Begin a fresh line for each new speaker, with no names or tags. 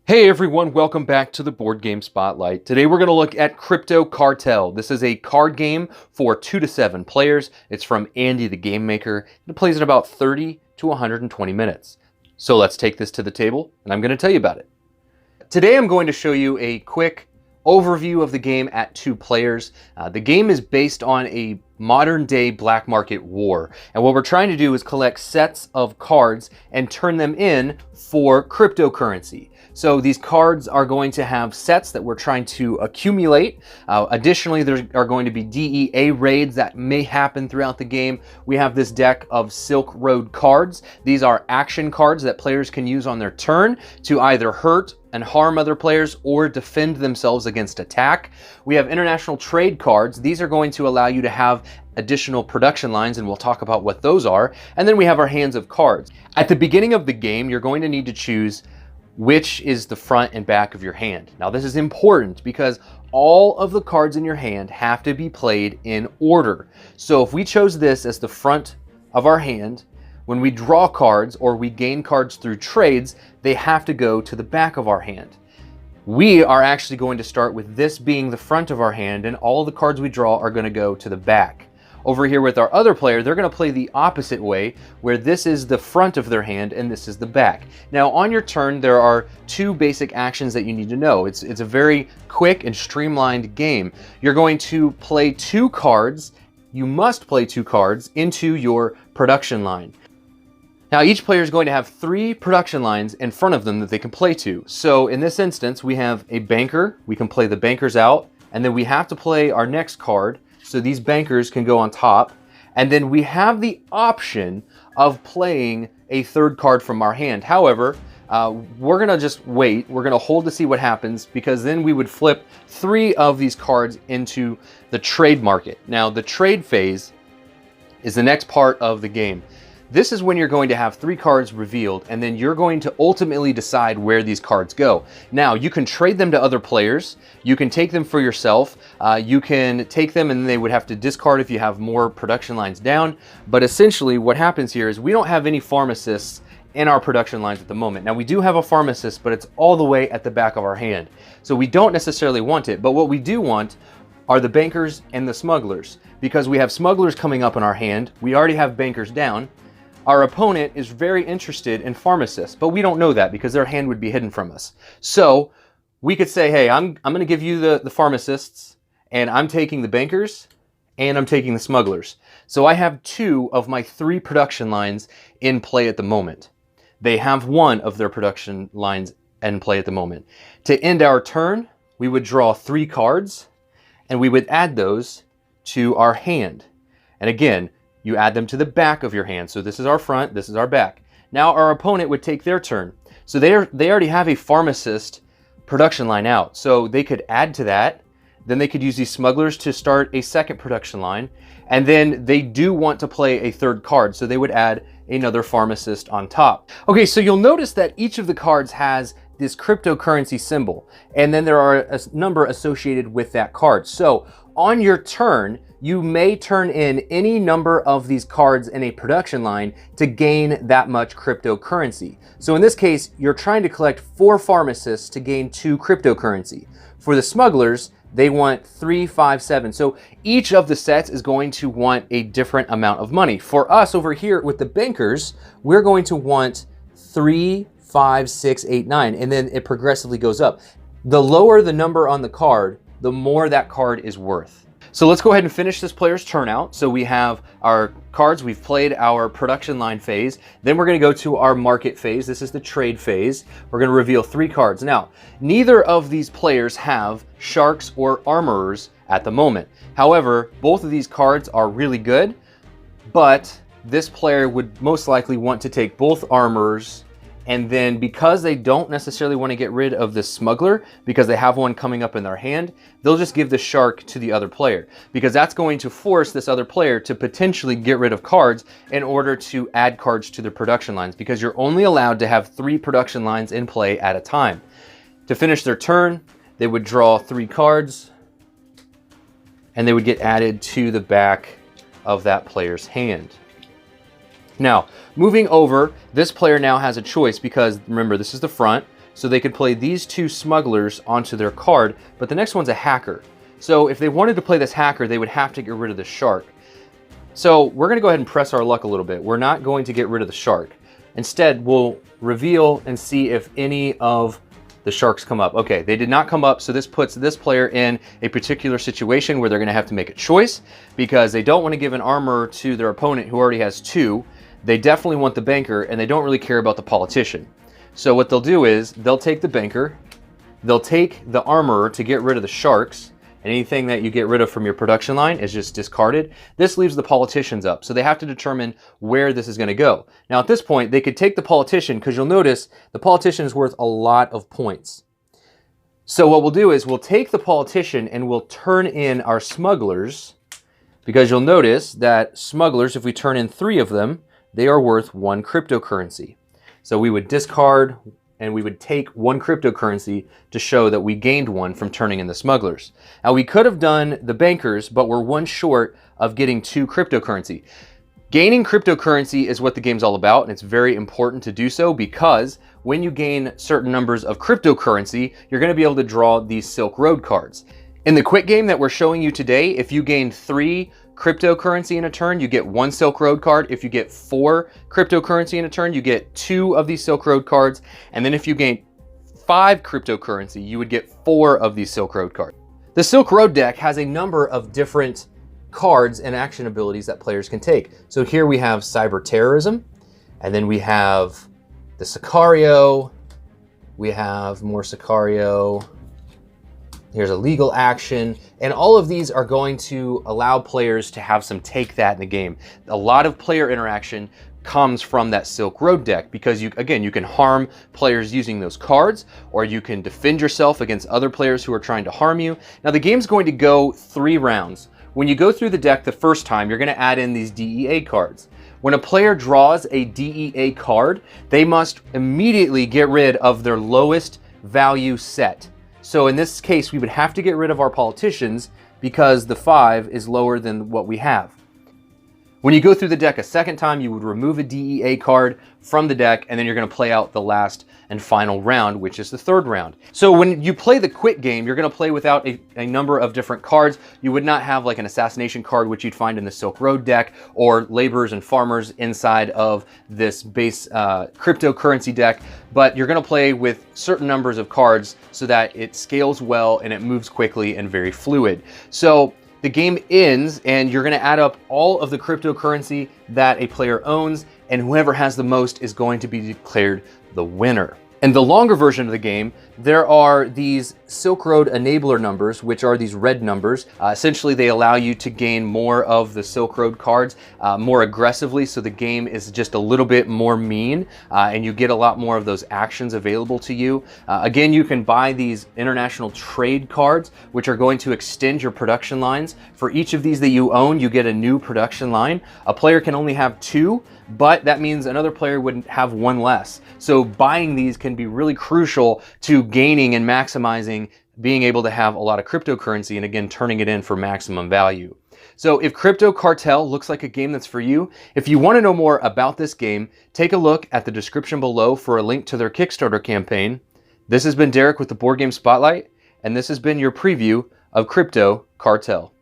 Hey everyone, welcome back to the Board Game Spotlight. Today we're going to look at Cartel. This is a card game for 2 to 7 players. It's from Andy the Game Maker. It plays in about 30 to 120 minutes. So let's take this to the table and I'm going to tell you about it. Today I'm going to show you a quick overview of the game at 2 players. The game is based on a modern day black market war. And what we're trying to do is collect sets of cards and turn them in for cryptocurrency. So these cards are going to have sets that we're trying to accumulate. Additionally, there are going to be DEA raids that may happen throughout the game. We have this deck of Silk Road cards. These are action cards that players can use on their turn to either hurt and harm other players or defend themselves against attack. We have international trade cards. These are going to allow you to have additional production lines, and we'll talk about what those are. And then we have our hands of cards. At the beginning of the game, you're going to need to choose which is the front and back of your hand. Now this is important because all of the cards in your hand have to be played in order. So if we chose this as the front of our hand, when we draw cards or we gain cards through trades, they have to go to the back of our hand. We are actually going to start with this being the front of our hand, and all the cards we draw are going to go to the back. Over here with our other player, they're going to play the opposite way, where this is the front of their hand and this is the back. Now on your turn, there are 2 basic actions that you need to know. It's a very quick and streamlined game. You're going to play 2 cards. You must play 2 cards into your production line. Now each player is going to have 3 production lines in front of them that they can play to. So in this instance, we have a banker. We can play the bankers out, and then we have to play our next card. So these bankers can go on top. And then we have the option of playing a 3rd card from our hand. However, we're going to just wait. We're going to hold to see what happens, because then we would flip 3 of these cards into the trade market. Now the trade phase is the next part of the game. This is when you're going to have 3 cards revealed, and then you're going to ultimately decide where these cards go. Now, you can trade them to other players. You can take them for yourself. You can take them and they would have to discard if you have more production lines down. But essentially, what happens here is we don't have any pharmacists in our production lines at the moment. Now, we do have a pharmacist, but it's all the way at the back of our hand. So we don't necessarily want it. But what we do want are the bankers and the smugglers. Because we have smugglers coming up in our hand, we already have bankers down. Our opponent is very interested in pharmacists, but we don't know that because their hand would be hidden from us. So we could say, hey, I'm going to give you the pharmacists, and I'm taking the bankers, and I'm taking the smugglers. So I have 2 of my 3 production lines in play at the moment. They have 1 of their production lines in play at the moment. To end our turn, we would draw 3 cards, and we would add those to our hand. And again, you add them to the back of your hand. So this is our front, this is our back. Now our opponent would take their turn. So they already have a pharmacist production line out. So they could add to that. Then they could use these smugglers to start a 2nd production line. And then they do want to play a 3rd card. So they would add another pharmacist on top. Okay, so you'll notice that each of the cards has this cryptocurrency symbol. And then there are a number associated with that card. So on your turn, you may turn in any number of these cards in a production line to gain that much cryptocurrency. So in this case, you're trying to collect 4 pharmacists to gain 2 cryptocurrency. For the smugglers, they want 3, 5, 7. So each of the sets is going to want a different amount of money. For us over here with the bankers, we're going to want 3, 5, 6, 8, 9, and then it progressively goes up. The lower the number on the card, the more that card is worth. So let's go ahead and finish this player's turn out. So we have our cards, we've played our production line phase. Then we're going to go to our market phase. This is the trade phase. We're going to reveal 3 cards. Now, neither of these players have sharks or armorers at the moment. However, both of these cards are really good, but this player would most likely want to take both armorers. And then because they don't necessarily want to get rid of the smuggler because they have one coming up in their hand, they'll just give the shark to the other player, because that's going to force this other player to potentially get rid of cards in order to add cards to their production lines, because you're only allowed to have 3 production lines in play at a time. To finish their turn, they would draw 3 cards and they would get added to the back of that player's hand. Now, moving over, this player now has a choice because, remember, this is the front, So they could play these two smugglers onto their card, but the next one's a hacker. So if they wanted to play this hacker, they would have to get rid of the shark. So we're going to go ahead and press our luck a little bit. We're not going to get rid of the shark. Instead, we'll reveal and see if any of the sharks come up. Okay, they did not come up, so this puts this player in a particular situation where they're going to have to make a choice because they don't want to give an armor to their opponent who already has 2. They definitely want the banker, and they don't really care about the politician. So what they'll do is they'll take the banker, they'll take the armorer to get rid of the sharks, and anything that you get rid of from your production line is just discarded. This leaves the politicians up, so they have to determine where this is going to go. Now at this point, they could take the politician, because you'll notice the politician is worth a lot of points. So what we'll do is we'll take the politician and we'll turn in our smugglers, because you'll notice that smugglers, if we turn in 3 of them, they are worth 1 cryptocurrency. So we would discard and we would take 1 cryptocurrency to show that we gained 1 from turning in the smugglers. Now we could have done the bankers, but we're 1 short of getting 2 cryptocurrency. Gaining cryptocurrency is what the game's all about, and it's very important to do so because when you gain certain numbers of cryptocurrency, you're going to be able to draw these Silk Road cards. In the quick game that we're showing you today, if you gain 3 cryptocurrency in a turn, you get 1 Silk Road card. If you get 4 cryptocurrency in a turn, you get 2 of these Silk Road cards. And then if you gain 5 cryptocurrency, you would get 4 of these Silk Road cards. The Silk Road deck has a number of different cards and action abilities that players can take. So here we have Cyber Terrorism, and then we have the Sicario, we have more Sicario, here's a legal action, and all of these are going to allow players to have some take that in the game. A lot of player interaction comes from that Silk Road deck because you can harm players using those cards, or you can defend yourself against other players who are trying to harm you. Now the game's going to go 3 rounds. When you go through the deck the first time, you're going to add in these DEA cards. When a player draws a DEA card, they must immediately get rid of their lowest value set. So in this case, we would have to get rid of our politicians because the 5 is lower than what we have. When you go through the deck a second time, you would remove a DEA card from the deck, and then you're going to play out the last and final round, which is the 3rd round. So when you play the quick game, you're going to play without a number of different cards. You would not have like an assassination card, which you'd find in the Silk Road deck, or laborers and farmers inside of this base cryptocurrency deck, but you're going to play with certain numbers of cards so that it scales well and it moves quickly and very fluid. So the game ends and you're going to add up all of the cryptocurrency that a player owns, and whoever has the most is going to be declared the winner. In the longer version of the game, there are these Silk Road enabler numbers, which are these red numbers. Essentially, they allow you to gain more of the Silk Road cards more aggressively, so the game is just a little bit more mean, and you get a lot more of those actions available to you. Again, you can buy these international trade cards, which are going to extend your production lines. For each of these that you own, you get a new production line. A player can only have 2, but that means another player would have 1 less. So buying these can be really crucial to gaining and maximizing being able to have a lot of cryptocurrency, and again, turning it in for maximum value. So if Crypto Cartel looks like a game that's for you, if you want to know more about this game, take a look at the description below for a link to their Kickstarter campaign. This has been Derek with the Board Game Spotlight, and this has been your preview of Crypto Cartel.